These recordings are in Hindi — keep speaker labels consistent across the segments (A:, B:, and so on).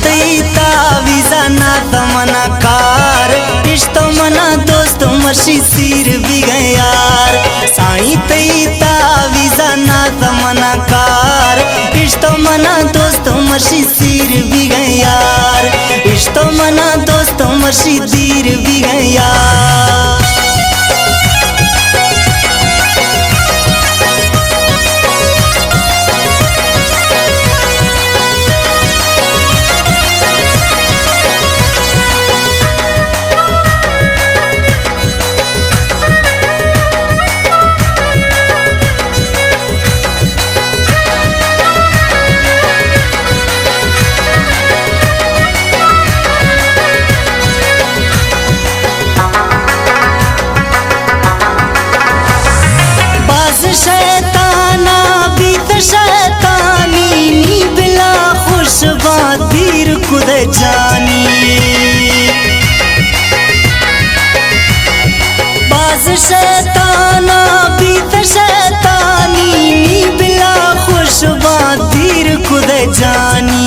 A: तैता वीजा ना तमना कार इश्तो मना दोस्त मर्शी सिर भी गए यार साई तैता वीजा ना तमना कार इश्तो मना दोस्त मर्शी सिर भी गए यार इश्तो मना दोस्त मर्शी तीर भी गए यार। शैताना बीत शैतानी नी बिला खुशबा तीर खुद जानी बाज शैताना बीत शैतानी नी बिला खुशबा तीर खुद जानी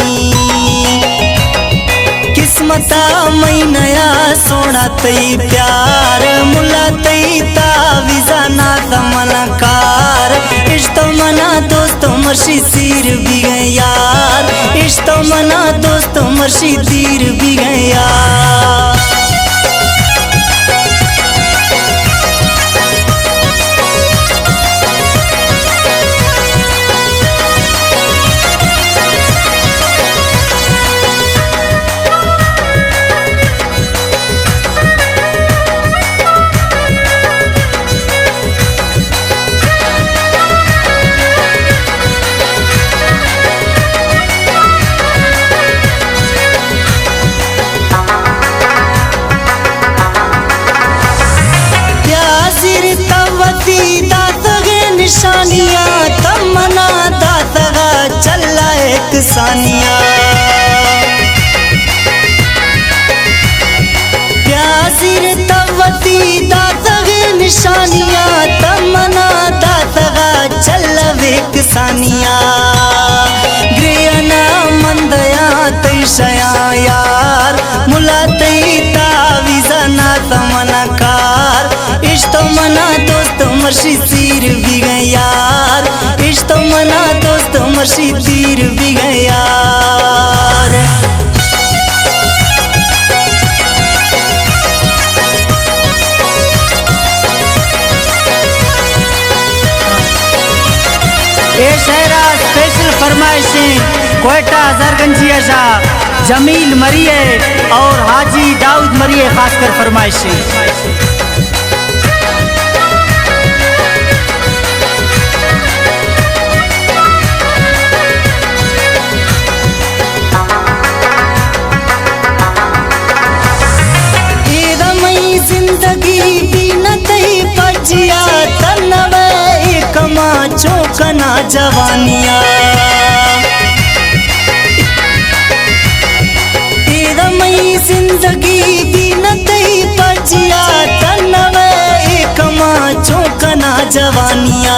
A: किस्मता मई नया सोना तई प्यार मुला तई तावीजा ना तमना कार इश्तो मना दोस्त मर्शी सिर भी गए यार इश्तो मना दोस्त मर्शी तीर भी गए यार। निशानियां तमना दातगा चला एक सानिया प्यासिर तवती दातगे निशानियां तमना दातगा चला एक सानिया ग्रियना मंदया तैशया यार मुला तई तावीजा ना तमना कार इश्तो मना दोस्त मर्शी तीर भी गए यार इश्तो मना दोस्त मर्शी तीर भी गए यार।
B: ये शहरा स्पेशल फरमाइशें कोयटा हजारगंजिया शाह जमील मरिए और हाजी दाऊद मरिए खासकर फरमाइशें।
A: जिंदगी भी न तई पजिया तनवे एक चौकना जवानिया मई जिंदगी भी न तई पजिया तनवे एक चौकना जवानिया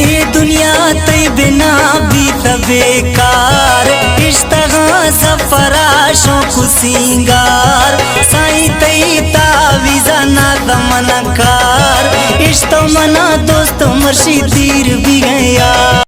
A: ये दुनिया तई बिना भी बेकार इश्तगा सफराशों को सिंगार साई तई तावीजा ना तमना कार इश्तो मना दोस्त मर्शी तीर भी गए यार।